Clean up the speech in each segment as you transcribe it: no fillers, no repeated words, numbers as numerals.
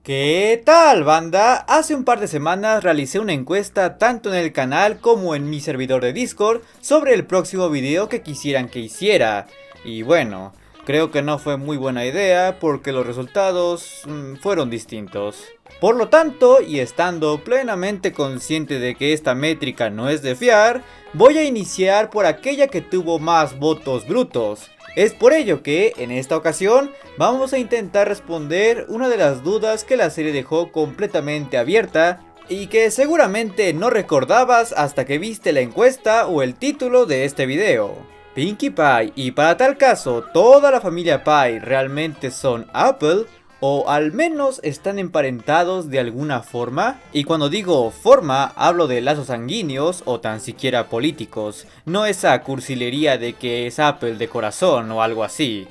¿Qué tal, banda? Hace un par de semanas realicé una encuesta tanto en el canal como en mi servidor de Discord sobre el próximo video que quisieran que hiciera. Y bueno, creo que no fue muy buena idea porque los resultados fueron distintos. Por lo tanto, y estando plenamente consciente de que esta métrica no es de fiar, voy a iniciar por aquella que tuvo más votos brutos. Es por ello que, en esta ocasión, vamos a intentar responder una de las dudas que la serie dejó completamente abierta y que seguramente no recordabas hasta que viste la encuesta o el título de este video. Pinkie Pie y para tal caso toda la familia Pie realmente son Apple, o al menos están emparentados de alguna forma. Y cuando digo forma, hablo de lazos sanguíneos o tan siquiera políticos, no esa cursilería de que es Apple de corazón o algo así.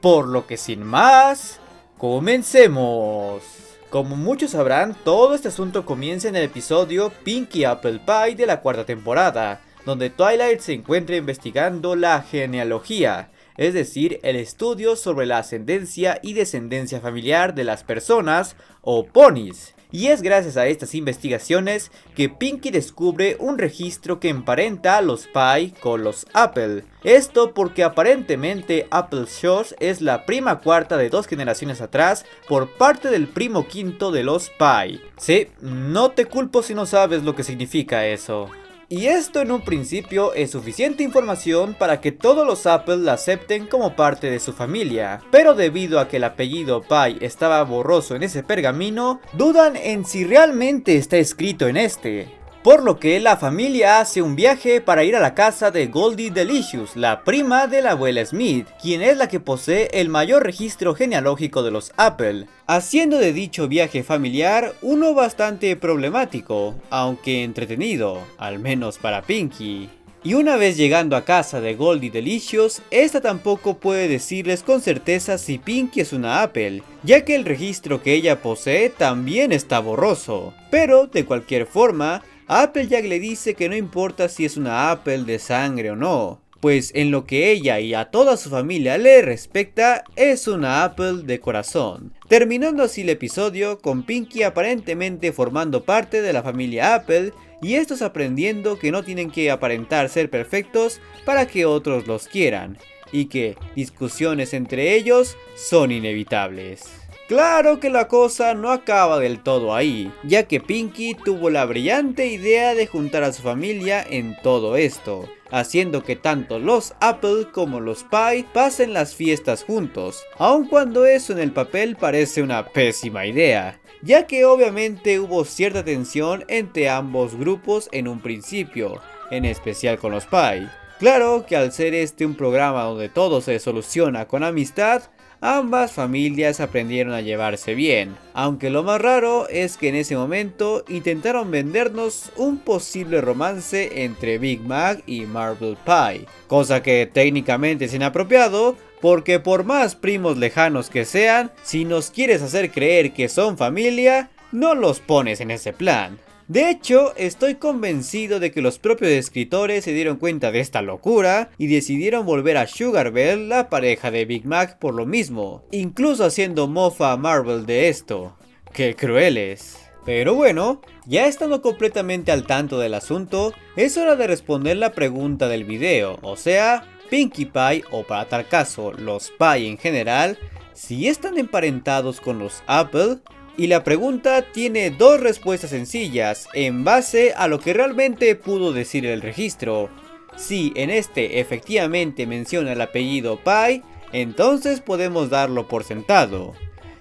Por lo que sin más, comencemos. Como muchos sabrán, todo este asunto comienza en el episodio Pinkie Apple Pie de la cuarta temporada, donde Twilight se encuentra investigando la genealogía, es decir, el estudio sobre la ascendencia y descendencia familiar de las personas o ponis. Y es gracias a estas investigaciones que Pinkie descubre un registro que emparenta a los Pie con los Apple. Esto porque aparentemente Appleshaws es la prima cuarta de 2 generaciones atrás por parte del primo quinto de los Pie. Sí, no te culpo si no sabes lo que significa eso. Y esto en un principio es suficiente información para que todos los Apple la acepten como parte de su familia, pero debido a que el apellido Pie estaba borroso en ese pergamino, dudan en si realmente está escrito en este. Por lo que la familia hace un viaje para ir a la casa de Goldie Delicious, la prima de la abuela Smith, quien es la que posee el mayor registro genealógico de los Apple, haciendo de dicho viaje familiar uno bastante problemático, aunque entretenido, al menos para Pinkie. Y una vez llegando a casa de Goldie Delicious, esta tampoco puede decirles con certeza si Pinkie es una Apple, ya que el registro que ella posee también está borroso. Pero, de cualquier forma, Applejack le dice que no importa si es una Apple de sangre o no, pues en lo que ella y a toda su familia le respecta, es una Apple de corazón. Terminando así el episodio con Pinkie aparentemente formando parte de la familia Apple y estos aprendiendo que no tienen que aparentar ser perfectos para que otros los quieran, y que discusiones entre ellos son inevitables. Claro que la cosa no acaba del todo ahí, ya que Pinkie tuvo la brillante idea de juntar a su familia en todo esto, haciendo que tanto los Apple como los Pie pasen las fiestas juntos, aun cuando eso en el papel parece una pésima idea, ya que obviamente hubo cierta tensión entre ambos grupos en un principio, en especial con los Pie. Claro que al ser este un programa donde todo se soluciona con amistad, ambas familias aprendieron a llevarse bien, aunque lo más raro es que en ese momento intentaron vendernos un posible romance entre Big Mac y Marble Pie, cosa que técnicamente es inapropiado, porque por más primos lejanos que sean, si nos quieres hacer creer que son familia, no los pones en ese plan. De hecho, estoy convencido de que los propios escritores se dieron cuenta de esta locura y decidieron volver a Sugar Belle la pareja de Big Mac por lo mismo, incluso haciendo mofa a Marvel de esto. ¡Qué crueles! Pero bueno, ya estando completamente al tanto del asunto, es hora de responder la pregunta del video, o sea, Pinkie Pie o para tal caso los Pie en general, si están emparentados con los Apple. Y la pregunta tiene dos respuestas sencillas, en base a lo que realmente pudo decir el registro. Si en este efectivamente menciona el apellido Pie, entonces podemos darlo por sentado.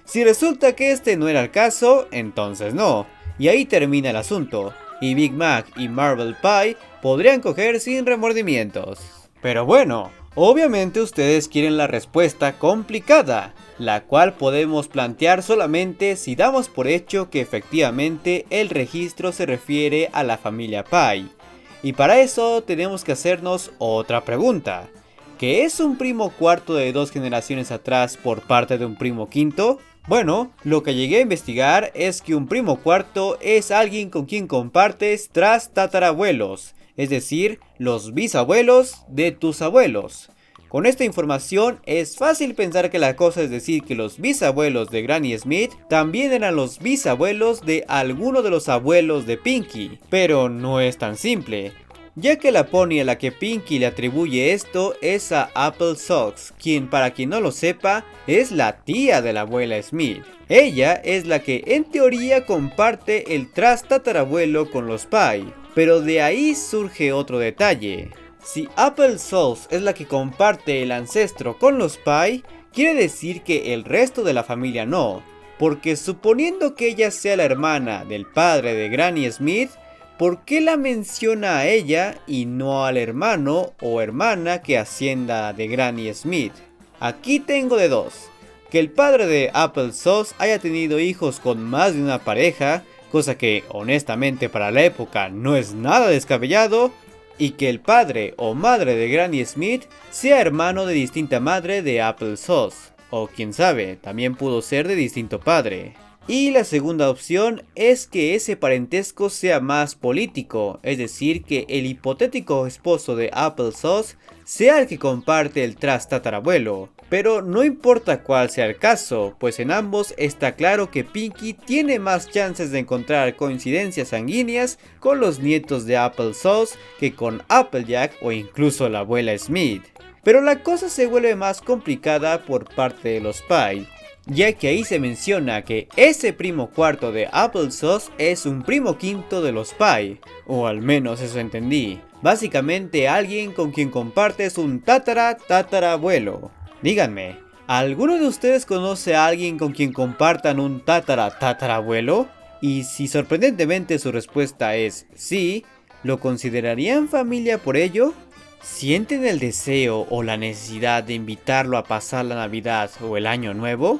Si resulta que este no era el caso, entonces no. Y ahí termina el asunto, y Big Mac y Marble Pie podrían coger sin remordimientos. Pero bueno, obviamente ustedes quieren la respuesta complicada, la cual podemos plantear solamente si damos por hecho que efectivamente el registro se refiere a la familia Pie. Y para eso tenemos que hacernos otra pregunta. ¿Qué es un primo cuarto de 2 generaciones atrás por parte de un primo quinto? Bueno, lo que llegué a investigar es que un primo cuarto es alguien con quien compartes tras tatarabuelos, es decir, los bisabuelos de tus abuelos. Con esta información es fácil pensar que la cosa es decir que los bisabuelos de Granny Smith también eran los bisabuelos de alguno de los abuelos de Pinkie, pero no es tan simple, ya que la pony a la que Pinkie le atribuye esto es a Applesauce, quien para quien no lo sepa es la tía de la abuela Smith. Ella es la que en teoría comparte el tatarabuelo con los Pye, pero de ahí surge otro detalle. Si Applesauce es la que comparte el ancestro con los Pye, quiere decir que el resto de la familia no, porque suponiendo que ella sea la hermana del padre de Granny Smith, ¿por qué la menciona a ella y no al hermano o hermana que ascienda de Granny Smith? Aquí tengo de dos: que el padre de Applesauce haya tenido hijos con más de una pareja, cosa que honestamente para la época no es nada descabellado, y que el padre o madre de Granny Smith sea hermano de distinta madre de Applesauce, o quién sabe, también pudo ser de distinto padre. Y la segunda opción es que ese parentesco sea más político, es decir, que el hipotético esposo de Applesauce sea el que comparte el tatarabuelo. Pero no importa cuál sea el caso, pues en ambos está claro que Pinkie tiene más chances de encontrar coincidencias sanguíneas con los nietos de Applesauce que con Applejack o incluso la abuela Smith. Pero la cosa se vuelve más complicada por parte de los Pye, ya que ahí se menciona que ese primo cuarto de Applesauce es un primo quinto de los Pye, o al menos eso entendí. Básicamente alguien con quien compartes un tatarabuelo. Díganme, ¿alguno de ustedes conoce a alguien con quien compartan un tatarabuelo? Y si sorprendentemente su respuesta es sí, ¿lo considerarían familia por ello? ¿Sienten el deseo o la necesidad de invitarlo a pasar la Navidad o el Año Nuevo?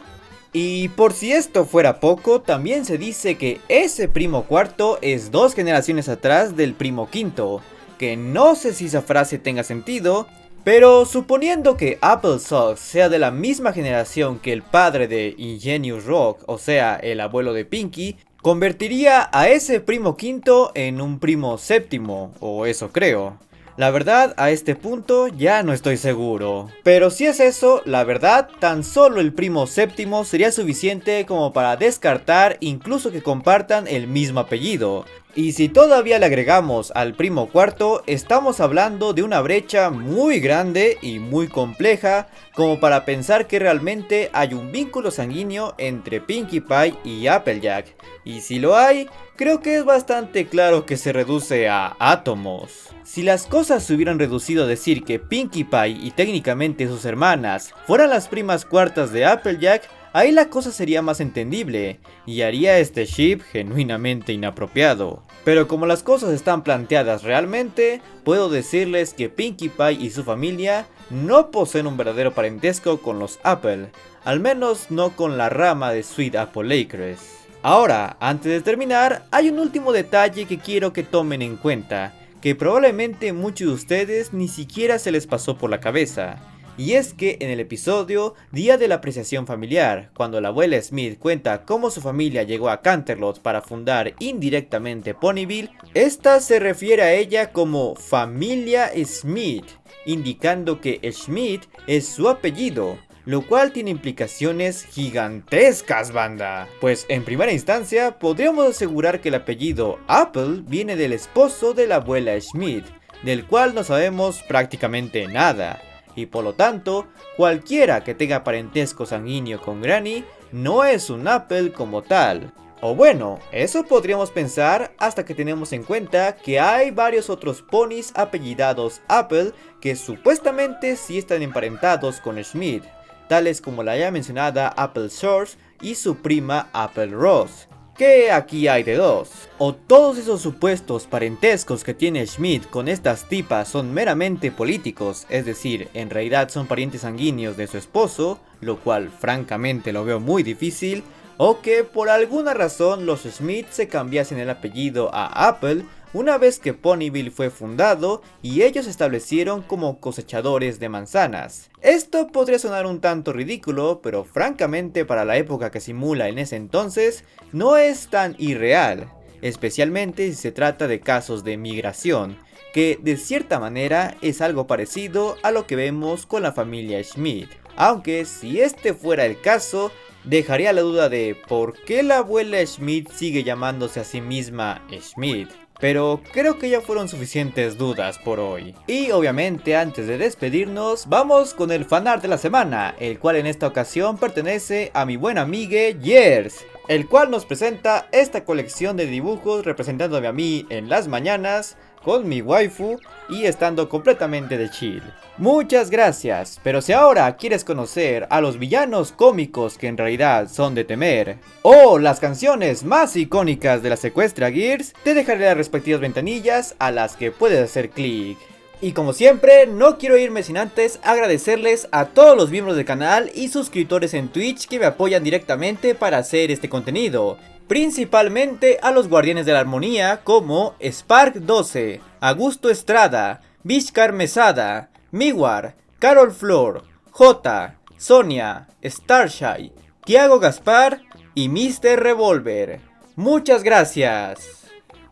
Y por si esto fuera poco, también se dice que ese primo cuarto es 2 generaciones atrás del primo quinto, que no sé si esa frase tenga sentido, pero suponiendo que Applesauce sea de la misma generación que el padre de Ingenious Rock, o sea, el abuelo de Pinkie, convertiría a ese primo quinto en un primo séptimo, o eso creo. La verdad, a este punto ya no estoy seguro. Pero si es eso, la verdad, tan solo el primo séptimo sería suficiente como para descartar incluso que compartan el mismo apellido. Y si todavía le agregamos al primo cuarto, estamos hablando de una brecha muy grande y muy compleja como para pensar que realmente hay un vínculo sanguíneo entre Pinkie Pie y Applejack. Y si lo hay, creo que es bastante claro que se reduce a átomos. Si las cosas se hubieran reducido a decir que Pinkie Pie y técnicamente sus hermanas fueran las primas cuartas de Applejack, ahí la cosa sería más entendible y haría este ship genuinamente inapropiado. Pero como las cosas están planteadas realmente, puedo decirles que Pinkie Pie y su familia no poseen un verdadero parentesco con los Apple, al menos no con la rama de Sweet Apple Acres. Ahora, antes de terminar, hay un último detalle que quiero que tomen en cuenta, que probablemente muchos de ustedes ni siquiera se les pasó por la cabeza. Y es que en el episodio Día de la Apreciación Familiar, cuando la abuela Smith cuenta cómo su familia llegó a Canterlot para fundar indirectamente Ponyville, esta se refiere a ella como familia Smith, indicando que Smith es su apellido, lo cual tiene implicaciones gigantescas, banda. Pues en primera instancia podríamos asegurar que el apellido Apple viene del esposo de la abuela Smith, del cual no sabemos prácticamente nada. Y por lo tanto, cualquiera que tenga parentesco sanguíneo con Granny no es un Apple como tal. O bueno, eso podríamos pensar hasta que tenemos en cuenta que hay varios otros ponis apellidados Apple que supuestamente sí están emparentados con Smith, tales como la ya mencionada Applesauce y su prima Apple Rose. Que aquí hay de dos: o todos esos supuestos parentescos que tiene Smith con estas tipas son meramente políticos, es decir, en realidad son parientes sanguíneos de su esposo, lo cual francamente lo veo muy difícil, o que por alguna razón los Smith se cambiasen el apellido a Apple una vez que Ponyville fue fundado y ellos se establecieron como cosechadores de manzanas. Esto podría sonar un tanto ridículo, pero francamente para la época que simula en ese entonces, no es tan irreal, especialmente si se trata de casos de migración, que de cierta manera es algo parecido a lo que vemos con la familia Schmidt. Aunque si este fuera el caso, dejaría la duda de por qué la abuela Schmidt sigue llamándose a sí misma Schmidt. Pero creo que ya fueron suficientes dudas por hoy. Y obviamente antes de despedirnos, vamos con el fanart de la semana, el cual en esta ocasión pertenece a mi buen amigue Yers, el cual nos presenta esta colección de dibujos representándome a mí en las mañanas, con mi waifu y estando completamente de chill. Muchas gracias, pero si ahora quieres conocer a los villanos cómicos que en realidad son de temer, o las canciones más icónicas de la Sequestria Gears, te dejaré las respectivas ventanillas a las que puedes hacer clic. Y como siempre, no quiero irme sin antes agradecerles a todos los miembros del canal y suscriptores en Twitch que me apoyan directamente para hacer este contenido. Principalmente a los guardianes de la armonía como Spark12, Augusto Estrada, Vishkar Mesada, Miwar, Carol Flor, J, Sonia, Starshine, Tiago Gaspar y Mr. Revolver. Muchas gracias.